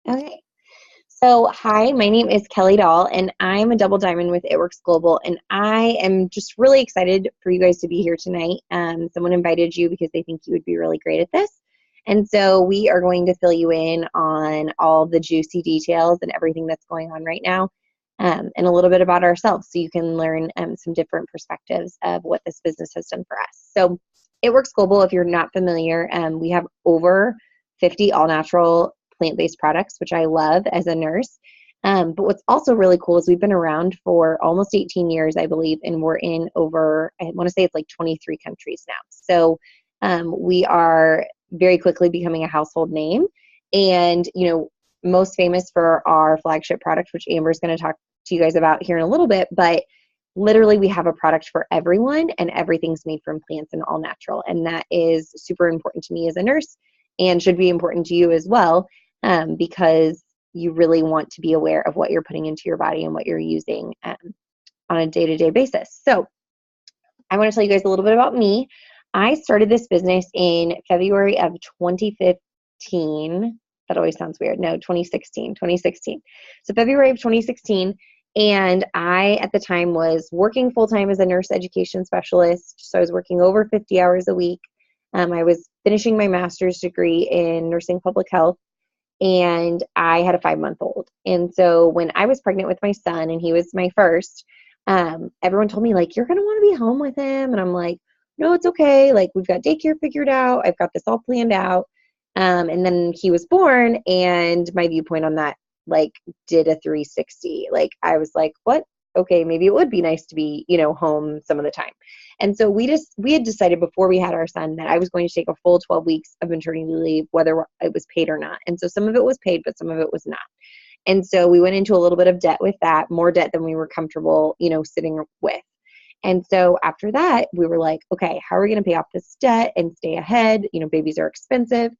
Okay. So, hi, my name is Kelly Dahl, and I'm a double diamond with It Works Global, and I am just really excited for you guys to be here tonight. Someone invited you because they think you would be really great at this. And so we are going to fill you in on all the juicy details and everything that's going on right now, and a little bit about ourselves so you can learn some different perspectives of what this business has done for us. So, It Works Global, if you're not familiar, we have over 50 all natural plant-based products, which I love as a nurse. But what's also really cool is we've been around for almost 18 years, I believe, and we're in over, I want to say it's like 23 countries now. So we are very quickly becoming a household name. And, most famous for our flagship product, which Amber's going to talk to you guys about here in a little bit, but literally we have a product for everyone and everything's made from plants and all natural. And that is super important to me as a nurse and should be important to you as well, because you really want to be aware of what you're putting into your body and what you're using on a day-to-day basis. So I want to tell you guys a little bit about me. I started this business in February of 2015. That always sounds weird. No, 2016. So February of 2016. And I, at the time, was working full-time as a nurse education specialist. So I was working over 50 hours a week. I was finishing my master's degree in nursing public health, and I had a 5-month-old. And so when I was pregnant with my son, and he was my first, everyone told me, like, you're going to want to be home with him. And I'm like, no, it's okay. Like, we've got daycare figured out. I've got this all planned out. And then he was born, and my viewpoint on that, like, did a 360. Like, I was like, what? Okay, maybe it would be nice to be, home some of the time. And so we had decided before we had our son that I was going to take a full 12 weeks of maternity leave, whether it was paid or not. And so some of it was paid, but some of it was not. And so we went into a little bit of debt with that, more debt than we were comfortable, sitting with. And so after that, we were like, okay, how are we going to pay off this debt and stay ahead? Babies are expensive.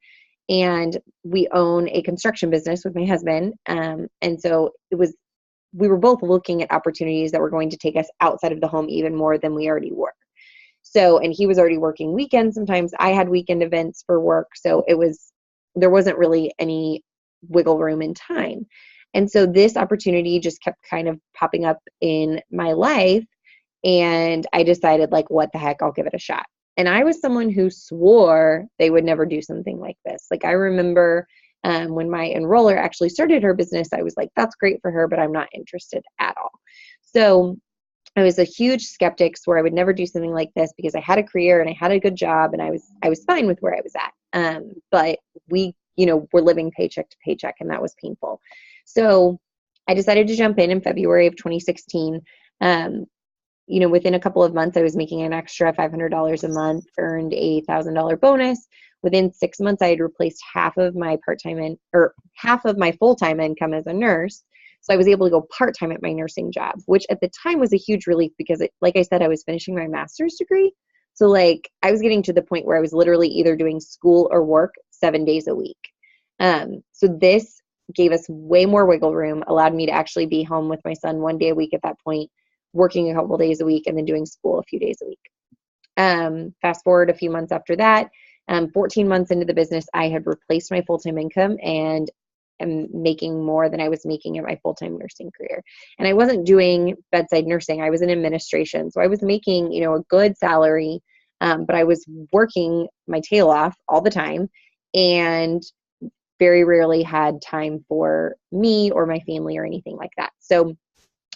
And we own a construction business with my husband. And so we were both looking at opportunities that were going to take us outside of the home even more than we already were. So, and he was already working weekends. Sometimes I had weekend events for work. So there wasn't really any wiggle room in time. And so this opportunity just kept kind of popping up in my life. And I decided, like, what the heck, I'll give it a shot. And I was someone who swore they would never do something like this. Like, I remember when my enroller actually started her business, I was like, that's great for her, but I'm not interested at all. So I was a huge skeptic, swore I would never do something like this because I had a career and I had a good job and I was fine with where I was at. But we, were living paycheck to paycheck, and that was painful. So I decided to jump in February of 2016. Within a couple of months, I was making an extra $500 a month, earned a $1,000 bonus. Within 6 months, I had replaced half of my full-time income as a nurse. So I was able to go part-time at my nursing job, which at the time was a huge relief because, like I said, I was finishing my master's degree. So, like, I was getting to the point where I was literally either doing school or work 7 days a week. So this gave us way more wiggle room, allowed me to actually be home with my son 1 day a week at that point, working a couple days a week and then doing school a few days a week. Fast forward a few months after that, 14 months into the business, I had replaced my full-time income and am making more than I was making in my full-time nursing career. And I wasn't doing bedside nursing. I was in administration. So I was making, a good salary, but I was working my tail off all the time and very rarely had time for me or my family or anything like that. So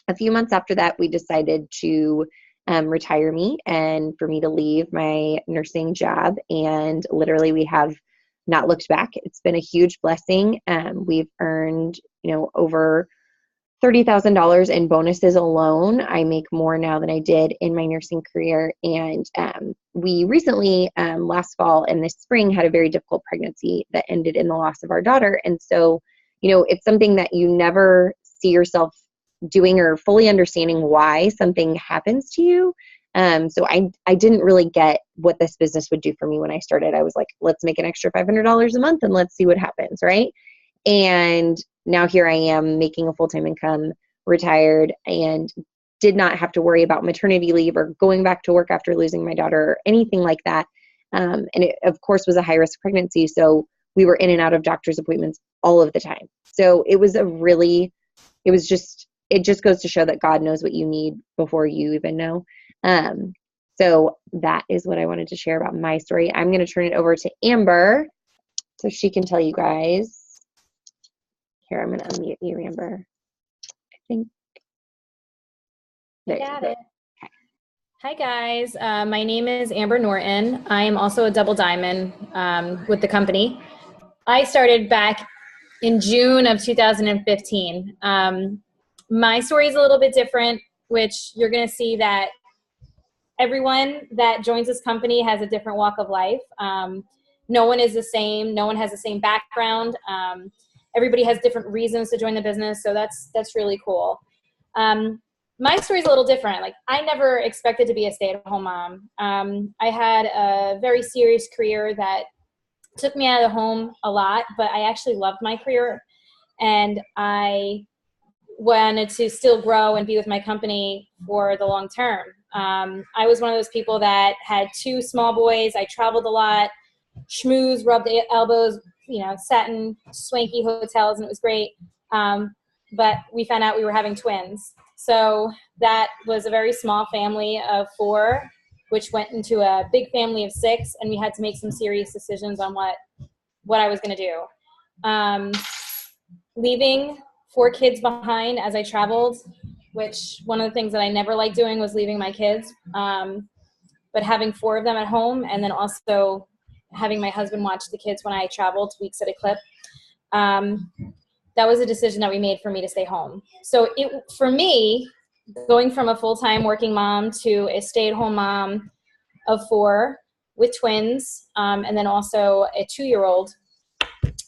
a few months after that, we decided to retire me and for me to leave my nursing job. And literally, we have not looked back. It's been a huge blessing. We've earned, over $30,000 in bonuses alone. I make more now than I did in my nursing career. And we recently, last fall and this spring, had a very difficult pregnancy that ended in the loss of our daughter. And so, it's something that you never see yourself doing or fully understanding why something happens to you. So I didn't really get what this business would do for me when I started. I was like, let's make an extra $500 a month and let's see what happens, right? And now here I am making a full-time income, retired, and did not have to worry about maternity leave or going back to work after losing my daughter or anything like that. And it, of course, was a high-risk pregnancy. So we were in and out of doctor's appointments all of the time. So it just goes to show that God knows what you need before you even know. So that is what I wanted to share about my story. I'm going to turn it over to Amber so she can tell you guys. Here, I'm going to unmute you, Amber. I think. There you go. Hi guys, my name is Amber Norton. I am also a double diamond with the company. I started back in June of 2015. My story is a little bit different, which you're going to see that everyone that joins this company has a different walk of life. No one is the same. No one has the same background. Everybody has different reasons to join the business, so that's really cool. My story is a little different. Like, I never expected to be a stay-at-home mom. I had a very serious career that took me out of the home a lot, but I actually loved my career, and I wanted to still grow and be with my company for the long term. I was one of those people that had 2 small boys. I traveled a lot, schmoozed, rubbed elbows, sat in swanky hotels, and it was great. But we found out we were having twins. So that was a very small family of 4, which went into a big family of 6, and we had to make some serious decisions on what I was going to do. Leaving 4 kids behind as I traveled, which one of the things that I never liked doing was leaving my kids. But having 4 of them at home, and then also having my husband watch the kids when I traveled weeks at a clip, that was a decision that we made for me to stay home. So for me, going from a full-time working mom to a stay-at-home mom of 4 with twins, and then also a 2-year-old,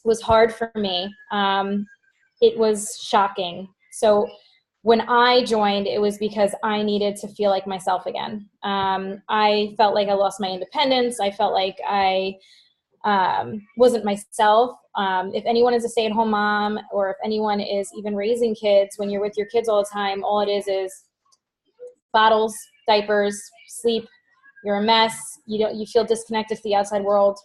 was hard for me. It was shocking. So when I joined, it was because I needed to feel like myself again. I felt like I lost my independence. I felt like I wasn't myself. If anyone is a stay-at-home mom, or if anyone is even raising kids, when you're with your kids all the time, all it is bottles, diapers, sleep. You're a mess. You feel disconnected to the outside world.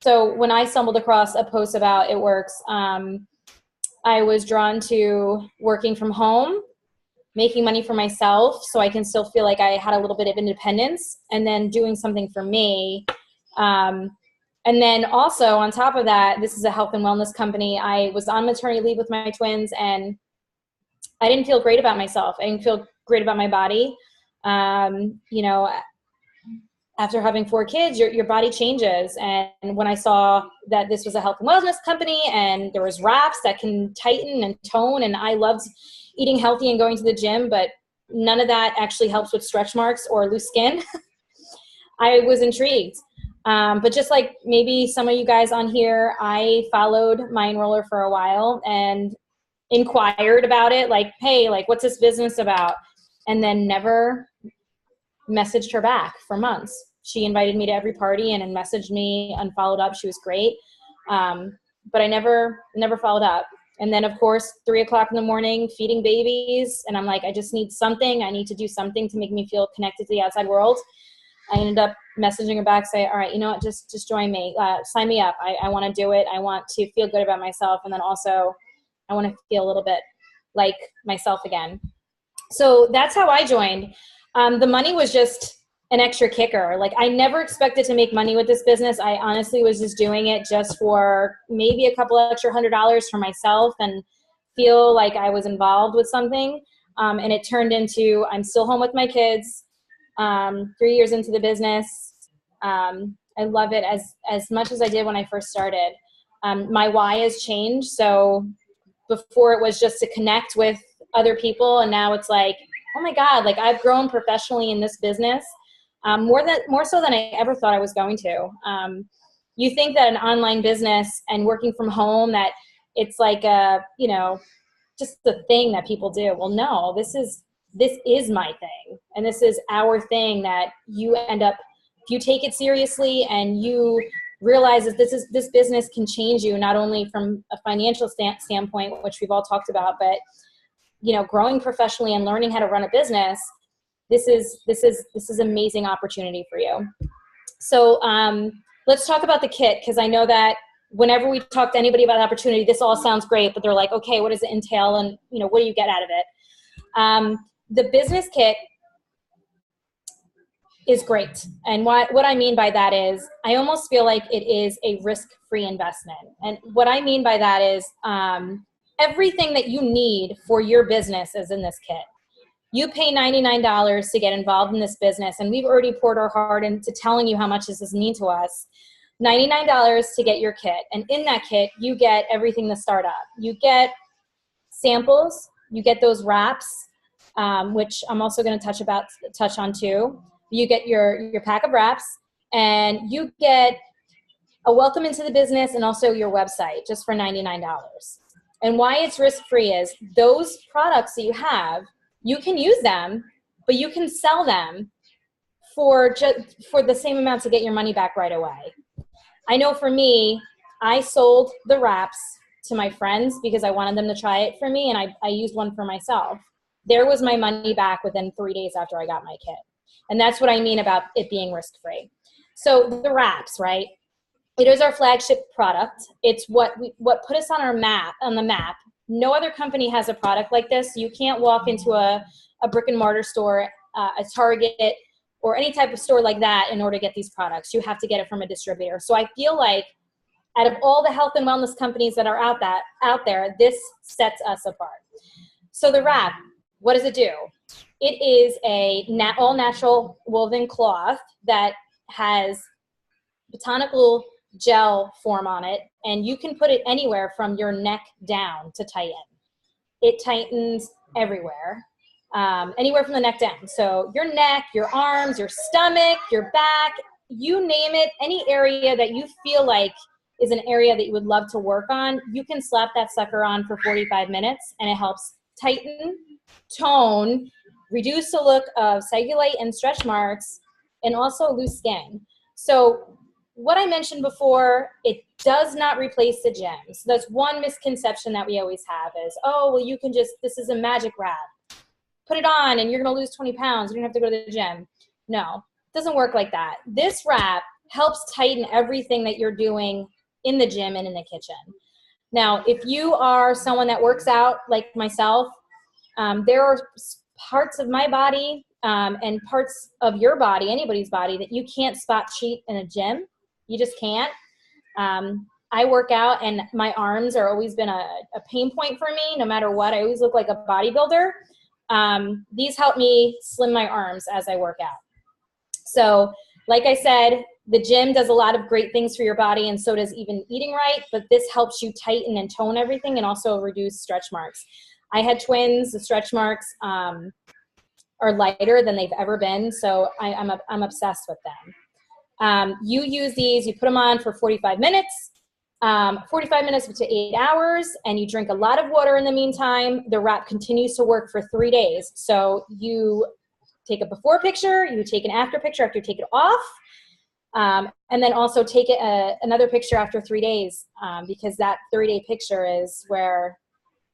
So when I stumbled across a post about It Works, I was drawn to working from home, making money for myself so I can still feel like I had a little bit of independence, and then doing something for me. And then also on top of that, this is a health and wellness company. I was on maternity leave with my twins, and I didn't feel great about myself. I didn't feel great about my body. After having 4 kids, your body changes. And when I saw that this was a health and wellness company, and there was wraps that can tighten and tone, and I loved eating healthy and going to the gym, but none of that actually helps with stretch marks or loose skin, I was intrigued. But just like maybe some of you guys on here, I followed my enroller for a while and inquired about it, like, hey, like, what's this business about? And then never messaged her back for months. She invited me to every party and then messaged me, unfollowed up. She was great. But I never followed up. And then of course, 3 o'clock in the morning, feeding babies. And I'm like, I just need something. I need to do something to make me feel connected to the outside world. I ended up messaging her back, say, all right, you know what, just join me, sign me up. I want to do it. I want to feel good about myself. And then also I want to feel a little bit like myself again. So that's how I joined. The money was just an extra kicker. Like, I never expected to make money with this business. I honestly was just doing it just for maybe a couple extra $100 for myself and feel like I was involved with something. And it turned into, I'm still home with my kids, 3 years into the business. I love it as much as I did when I first started. My why has changed. So before it was just to connect with other people, and now it's like, oh my God, like, I've grown professionally in this business, more so than I ever thought I was going to. You think that an online business and working from home, that it's like just the thing that people do. Well, no, this is my thing, and this is our thing that you end up, if you take it seriously and you realize that this business can change you, not only from a financial standpoint, which we've all talked about, but growing professionally and learning how to run a business, this is amazing opportunity for you. So let's talk about the kit, because I know that whenever we talk to anybody about opportunity, this all sounds great, but they're like, okay, what does it entail? And what do you get out of it? The business kit is great. And what I mean by that is I almost feel like it is a risk-free investment. And what I mean by that is everything that you need for your business is in this kit. You pay $99 to get involved in this business, and we've already poured our heart into telling you how much this is mean to us. $99 to get your kit. And in that kit, you get everything to start up. You get samples, you get those wraps, which I'm also going to touch on too. You get your pack of wraps, and you get a welcome into the business and also your website just for $99. And why it's risk-free is those products that you have, you can use them, but you can sell them for the same amount to get your money back right away. I know for me, I sold the wraps to my friends because I wanted them to try it for me, and I used one for myself. There was my money back within 3 days after I got my kit. And that's what I mean about it being risk-free. So the wraps, right? It is our flagship product. It's what put us on the map. No other company has a product like this. You can't walk into a brick and mortar store, a Target, or any type of store like that in order to get these products. You have to get it from a distributor. So I feel like out of all the health and wellness companies that are out there, this sets us apart. So the wrap, what does it do? It is a all natural woven cloth that has botanical gel form on it, and you can put it anywhere from your neck down to tighten. It tightens everywhere, anywhere from the neck down. So your neck, your arms, your stomach, your back, you name it, any area that you feel like is an area that you would love to work on, you can slap that sucker on for 45 minutes, and it helps tighten, tone, reduce the look of cellulite and stretch marks, and also loose skin. So what I mentioned before, it does not replace the gym. So that's one misconception that we always have is, oh, well, you can this is a magic wrap. Put it on and you're going to lose 20 pounds. You don't have to go to the gym. No, it doesn't work like that. This wrap helps tighten everything that you're doing in the gym and in the kitchen. Now, if you are someone that works out like myself, there are parts of my body and parts of your body, anybody's body, that you can't spot cheat in a gym. You just can't. I work out, and my arms are always been a pain point for me, no matter what. I always look like a bodybuilder. These help me slim my arms as I work out. So, like I said, the gym does a lot of great things for your body, and so does even eating right, but this helps you tighten and tone everything and also reduce stretch marks. I had twins. The stretch marks are lighter than they've ever been, so I'm obsessed with them. You use these, you put them on for 45 minutes, 45 minutes to 8 hours, and you drink a lot of water in the meantime. The wrap continues to work for 3 days. So you take a before picture, you take an after picture after you take it off, and then also take another picture after 3 days, because that 3-day picture is where,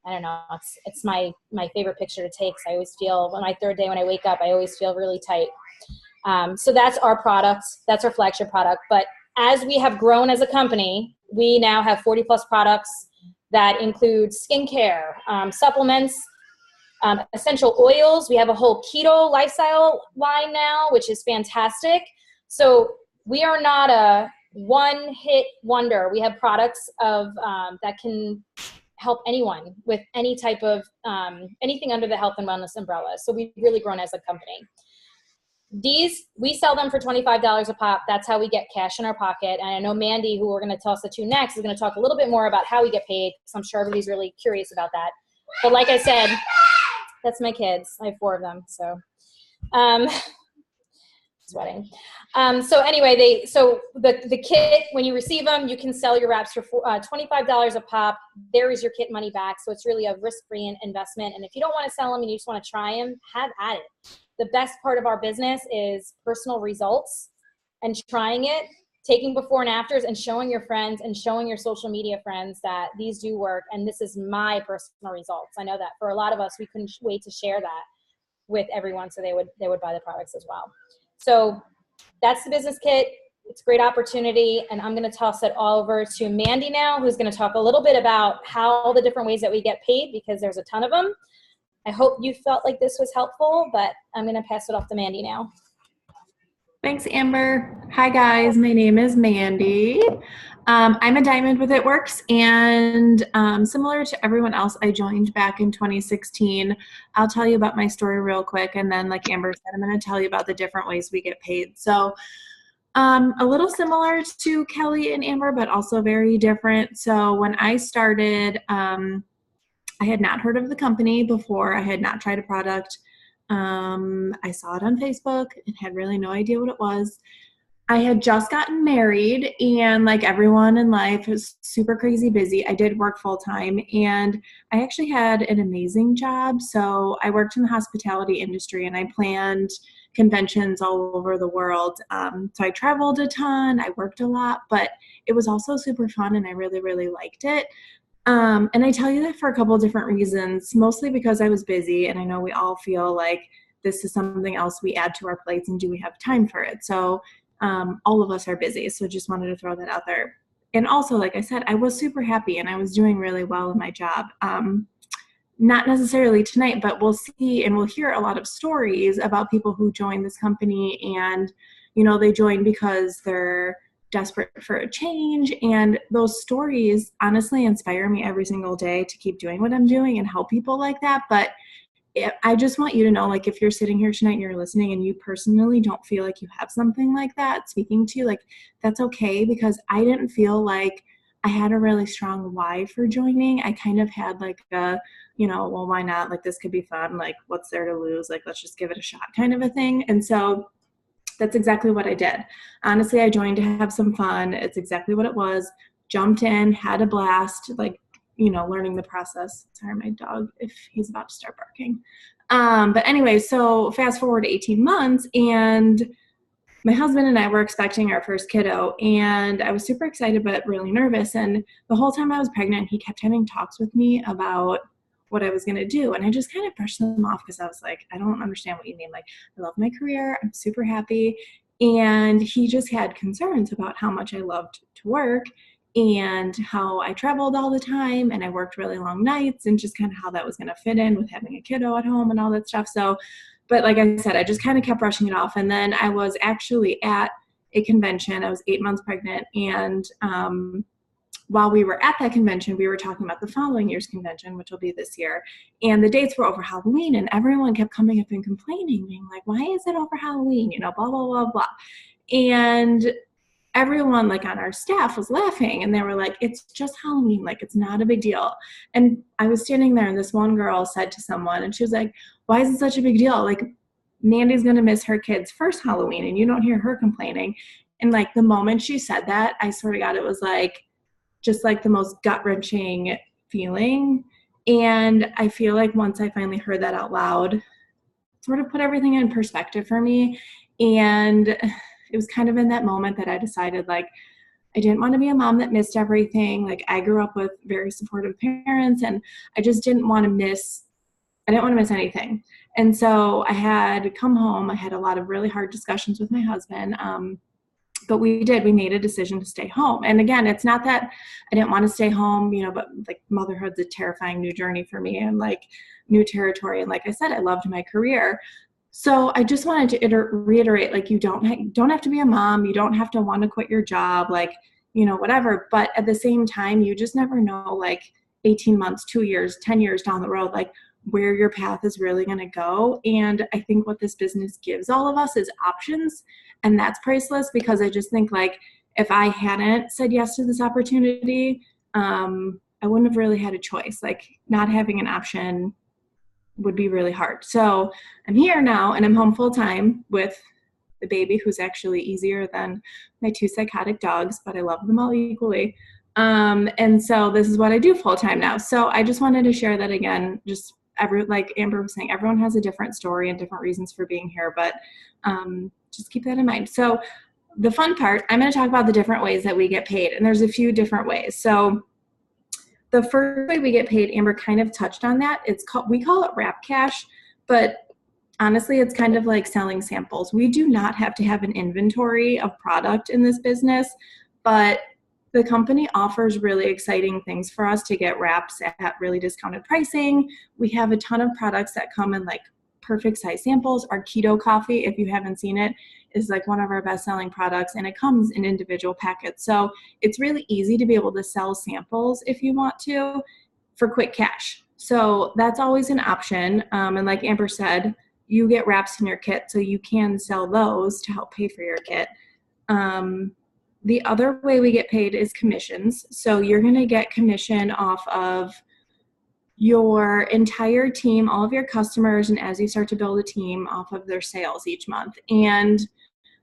I don't know, it's my favorite picture to take. So I always feel, on my 3rd day when I wake up, I always feel really tight. So that's our product. That's our flagship product. But as we have grown as a company, we now have 40 plus products that include skincare, supplements, essential oils. We have a whole keto lifestyle line now, which is fantastic. So we are not a one-hit wonder. We have products that can help anyone with any type of anything under the health and wellness umbrella. So we've really grown as a company. These, we sell them for $25 a pop. That's how we get cash in our pocket. And I know Mandy, who we're going to toss it to next, is going to talk a little bit more about how we get paid, because I'm sure everybody's really curious about that. But like I said, that's my kids. I have 4 of them, so sweating. So anyway, the kit, when you receive them, you can sell your wraps for $25 a pop. There is your kit money back. So it's really a risk-free investment. And if you don't want to sell them and you just want to try them, have at it. The best part of our business is personal results and trying it, taking before and afters, and showing your friends and showing your social media friends that these do work. And this is my personal results. I know that for a lot of us, we couldn't wait to share that with everyone, so they would buy the products as well. So that's the business kit. It's a great opportunity, and I'm going to toss it all over to Mandy now, who's going to talk a little bit about how all the different ways that we get paid, because there's a ton of them. I hope you felt like this was helpful, but I'm going to pass it off to Mandy now. Thanks, Amber. Hi, guys. My name is Mandy. I'm a diamond with It Works, and similar to everyone else, I joined back in 2016. I'll tell you about my story real quick, and then, like Amber said, I'm going to tell you about the different ways we get paid. So a little similar to Kelly and Amber, but also very different. So when I started, I had not heard of the company before. I had not tried a product. I saw it on Facebook and had really no idea what it was. I had just gotten married, and like everyone in life, it was super crazy busy. I did work full time, and I actually had an amazing job. So I worked in the hospitality industry, and I planned conventions all over the world. So I traveled a ton, I worked a lot, but it was also super fun, and I really, really liked it. And I tell you that for a couple of different reasons, mostly because I was busy, and I know we all feel like this is something else we add to our plates, and do we have time for it? So all of us are busy, so just wanted to throw that out there. And also, like I said, I was super happy, and I was doing really well in my job. Not necessarily tonight, but we'll see and we'll hear a lot of stories about people who join this company, and, you know, they join because they're desperate for a change. And those stories honestly inspire me every single day to keep doing what I'm doing and help people like that. But I just want you to know, like, if you're sitting here tonight and you're listening and you personally don't feel like you have something like that speaking to you, like, that's okay, because I didn't feel like I had a really strong why for joining. I kind of had like a, you know, well, why not? Like, this could be fun. Like, what's there to lose? Like, let's just give it a shot kind of a thing. And so that's exactly what I did. Honestly, I joined to have some fun. It's exactly what it was. Jumped in, had a blast, like, you know, learning the process. Sorry, my dog, if he's about to start barking. But anyway, so fast forward 18 months, and my husband and I were expecting our first kiddo, and I was super excited but really nervous. And the whole time I was pregnant, he kept having talks with me about what I was going to do. And I just kind of brushed them off because I was like, I don't understand what you mean. Like, I love my career. I'm super happy. And he just had concerns about how much I loved to work and how I traveled all the time and I worked really long nights, and just kind of how that was going to fit in with having a kiddo at home and all that stuff. So, but like I said, I just kind of kept brushing it off. And then I was actually at a convention. I was 8 months pregnant. And while we were at that convention, we were talking about the following year's convention, which will be this year. And the dates were over Halloween, and everyone kept coming up and complaining, being like, why is it over Halloween? You know, blah, blah, blah, blah. And everyone, like, on our staff was laughing, and they were like, it's just Halloween. Like, it's not a big deal. And I was standing there, and this one girl said to someone, and she was like, why is it such a big deal? Like, Mandy's going to miss her kid's first Halloween, and you don't hear her complaining. And like, the moment she said that, I swear to God, it was like, just like the most gut-wrenching feeling. And I feel like once I finally heard that out loud, it sort of put everything in perspective for me. And it was kind of in that moment that I decided, like, I didn't want to be a mom that missed everything. Like, I grew up with very supportive parents, and I just didn't want to miss anything. And so I had come home. I had a lot of really hard discussions with my husband. But we made a decision to stay home. And again, it's not that I didn't want to stay home, you know, but like, motherhood's a terrifying new journey for me, and like, new territory. And like I said, I loved my career. So I just wanted to reiterate, like, you don't have to be a mom. You don't have to want to quit your job, like, you know, whatever. But at the same time, you just never know, like, 18 months, 2 years, 10 years down the road, like, where your path is really going to go. And I think what this business gives all of us is options. And that's priceless, because I just think, like, if I hadn't said yes to this opportunity, I wouldn't have really had a choice. Like, not having an option would be really hard. So I'm here now, and I'm home full time with the baby, who's actually easier than my 2 psychotic dogs, but I love them all equally. And so this is what I do full time now. So I just wanted to share that again. Just like Amber was saying, everyone has a different story and different reasons for being here, but just keep that in mind. So the fun part, I'm going to talk about the different ways that we get paid, and there's a few different ways. So the first way we get paid, Amber kind of touched on that. We call it Wrap Cash, but honestly, it's kind of like selling samples. We do not have to have an inventory of product in this business, but the company offers really exciting things for us to get wraps at really discounted pricing. We have a ton of products that come in like perfect size samples. Our keto coffee, if you haven't seen it, is like one of our best selling products, and it comes in individual packets. So it's really easy to be able to sell samples if you want to for quick cash. So that's always an option. And like Amber said, you get wraps in your kit, so you can sell those to help pay for your kit. The other way we get paid is commissions. So you're going to get commission off of your entire team, all of your customers, and as you start to build a team, off of their sales each month. And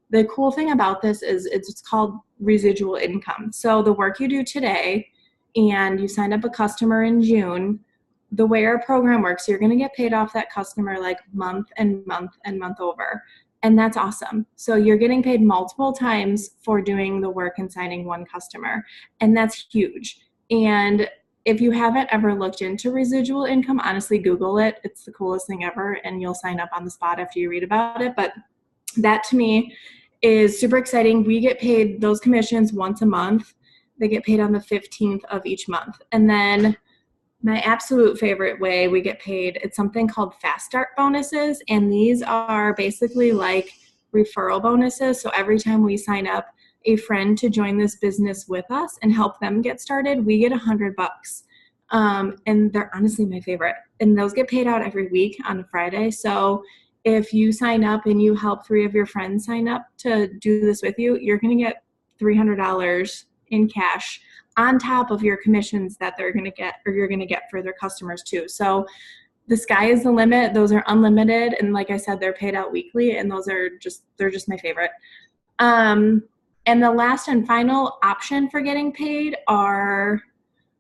the cool thing about this is it's called residual income. So the work you do today and you sign up a customer in June, the way our program works, you're going to get paid off that customer like month and month and month over. And that's awesome. So you're getting paid multiple times for doing the work and signing one customer. And that's huge. And if you haven't ever looked into residual income, honestly, Google it. It's the coolest thing ever. And you'll sign up on the spot after you read about it. But that to me is super exciting. We get paid those commissions once a month. They get paid on the 15th of each month. And then my absolute favorite way we get paid, it's something called Fast Start bonuses. And these are basically like referral bonuses. So every time we sign up a friend to join this business with us and help them get started, we get $100. And they're honestly my favorite. And those get paid out every week on a Friday. So if you sign up and you help 3 of your friends sign up to do this with you, you're going to get $300 in cash on top of your commissions that they're going to get, or you're going to get for their customers too. So the sky is the limit. Those are unlimited. And like I said, they're paid out weekly, and they're just my favorite. And the last and final option for getting paid are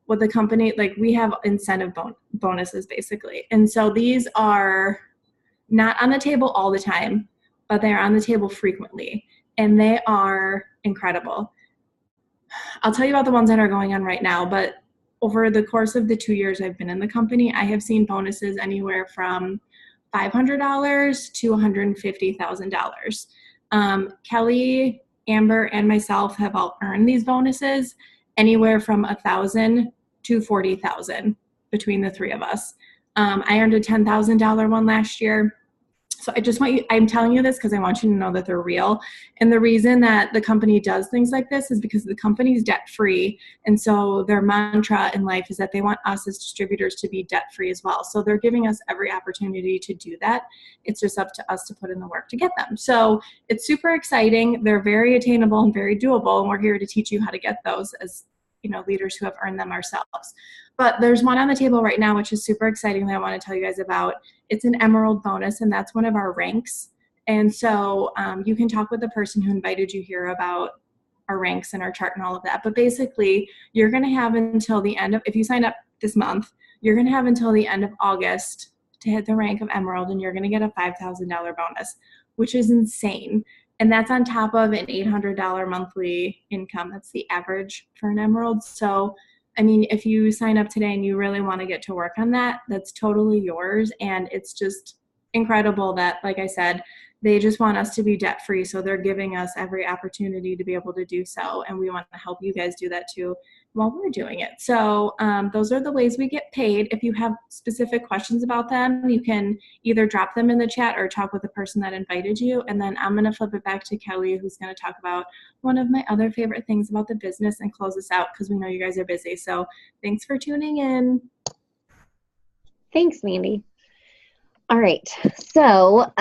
what the company, like we have incentive bonuses basically. And so these are not on the table all the time, but they're on the table frequently, and they are incredible. I'll tell you about the ones that are going on right now, but over the course of the 2 years I've been in the company, I have seen bonuses anywhere from $500 to $150,000. Kelly, Amber, and myself have all earned these bonuses anywhere from $1,000 to $40,000 between the 3 of us. I earned a $10,000 one last year. So I'm telling you this because I want you to know that they're real. And the reason that the company does things like this is because the company's debt free. And so their mantra in life is that they want us as distributors to be debt free as well. So they're giving us every opportunity to do that. It's just up to us to put in the work to get them. So it's super exciting. They're very attainable and very doable. And we're here to teach you how to get those as leaders who have earned them ourselves. But there's one on the table right now, which is super exciting that I want to tell you guys about. It's an Emerald bonus, and that's one of our ranks. And so you can talk with the person who invited you here about our ranks and our chart and all of that. But basically, you're going to have until the end of, if you sign up this month, you're going to have until the end of August to hit the rank of Emerald, and you're going to get a $5,000 bonus, which is insane. And that's on top of an $800 monthly income. That's the average for an Emerald. So, I mean, if you sign up today and you really want to get to work on that, that's totally yours. And it's just incredible that, like I said, they just want us to be debt free. So they're giving us every opportunity to be able to do so. And we want to help you guys do that too while we're doing it. So those are the ways we get paid. If you have specific questions about them, you can either drop them in the chat or talk with the person that invited you. And then I'm going to flip it back to Kelly, who's going to talk about one of my other favorite things about the business and close us out because we know you guys are busy. So thanks for tuning in. Thanks, Mandy. All right. So,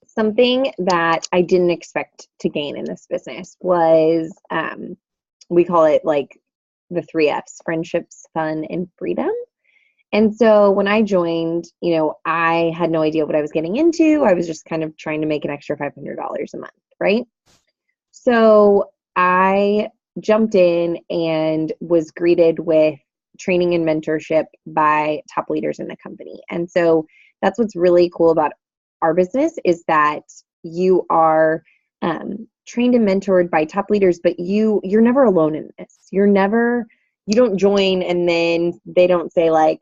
something that I didn't expect to gain in this business was, we call it like the 3 F's: friendships, fun, and freedom. And so when I joined, I had no idea what I was getting into. I was just kind of trying to make an extra $500 a month, right? So I jumped in and was greeted with training and mentorship by top leaders in the company. And so that's what's really cool about our business, is that you are trained and mentored by top leaders, but you're never alone in this. You don't join and then they don't say like,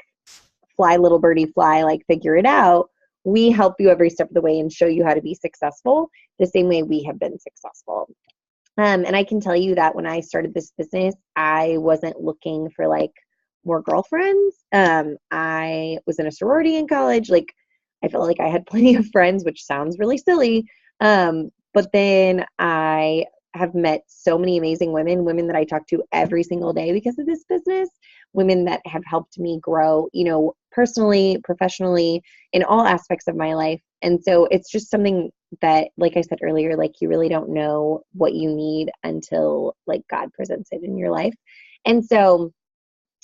fly little birdie fly, like figure it out. we help you every step of the way and show you how to be successful the same way we have been successful. And I can tell you that when I started this business, I wasn't looking for like more girlfriends. I was in a sorority in college. Like, I felt like I had plenty of friends, which sounds really silly. But then I have met so many amazing women that I talk to every single day because of this business, women that have helped me grow, you know, personally, professionally, in all aspects of my life. And so it's just something that, like I said earlier, like you really don't know what you need until like God presents it in your life. And so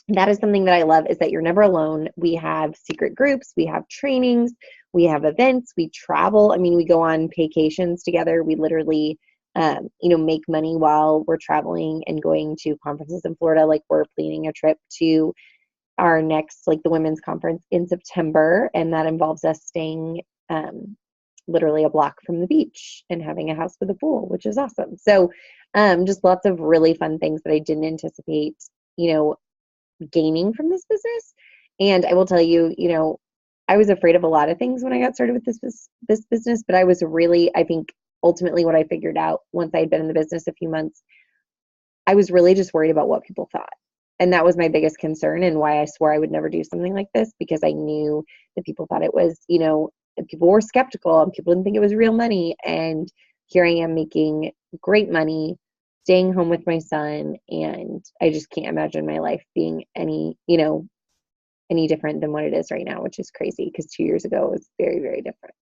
that is something that I love, is that you're never alone. We have secret groups, we have trainings, we have events, we travel. I mean, we go on vacations together. We literally, you know, make money while we're traveling and going to conferences in Florida. Like, we're planning a trip to our next, like, the women's conference in September, and that involves us staying literally a block from the beach and having a house with a pool, which is awesome. So just lots of really fun things that I didn't anticipate, you know, gaining from this business. And I will tell you, you know, I was afraid of a lot of things when I got started with this business, but I was really, I think ultimately what I figured out once I had been in the business a few months, I was really just worried about what people thought. And that was my biggest concern, and why I swore I would never do something like this, because I knew that people thought it was, you know, people were skeptical and people didn't think it was real money. And here I am making great money, staying home with my son, and I just can't imagine my life being any, you know, any different than what it is right now, which is crazy, because 2 years ago it was very, very different.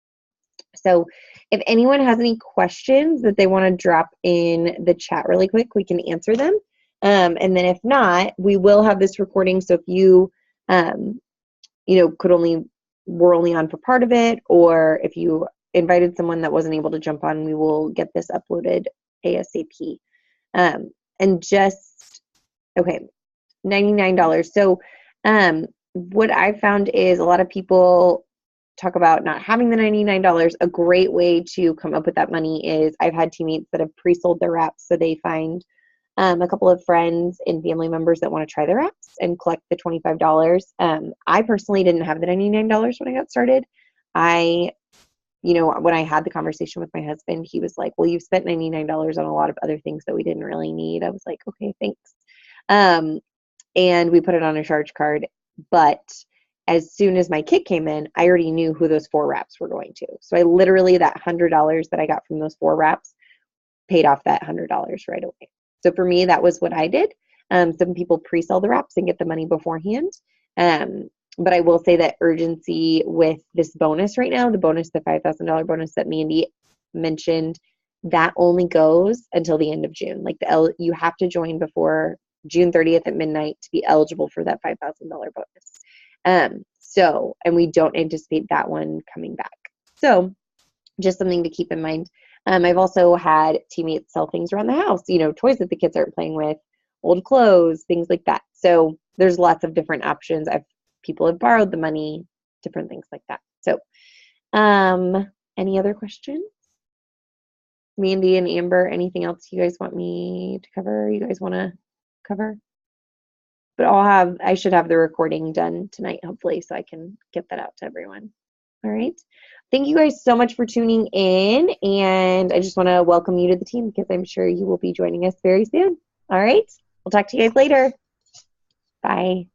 So if anyone has any questions that they want to drop in the chat really quick, we can answer them. And then if not, we will have this recording. So if you, you know, were only on for part of it, or if you invited someone that wasn't able to jump on, we will get this uploaded ASAP. And just, okay, $99. So what I found is a lot of people talk about not having the $99. A great way to come up with that money is, I've had teammates that have pre-sold their wraps, so they find a couple of friends and family members that want to try their wraps and collect the $25. I personally didn't have the $99 when I got started. You know, when I had the conversation with my husband, he was like, well, you've spent $99 on a lot of other things that we didn't really need. I was like, okay, thanks. And we put it on a charge card. But as soon as my kit came in, I already knew who those 4 wraps were going to. So I literally, that $100 that I got from those 4 wraps paid off that $100 right away. So for me, that was what I did. Some people pre-sell the wraps and get the money beforehand. But I will say that urgency with this bonus right now, the $5,000 bonus that Mandy mentioned, that only goes until the end of June. Like, you have to join before June 30th at midnight to be eligible for that $5,000 bonus. So, and we don't anticipate that one coming back. So just something to keep in mind. I've also had teammates sell things around the house, you know, toys that the kids aren't playing with, old clothes, things like that. So there's lots of different options. People have borrowed the money, different things like that. So any other questions? Mandy and Amber, anything else you guys want me to cover? You guys want to cover? But I should have the recording done tonight, hopefully, so I can get that out to everyone. All right. Thank you guys so much for tuning in. And I just want to welcome you to the team, because I'm sure you will be joining us very soon. All right. We'll talk to you guys later. Bye.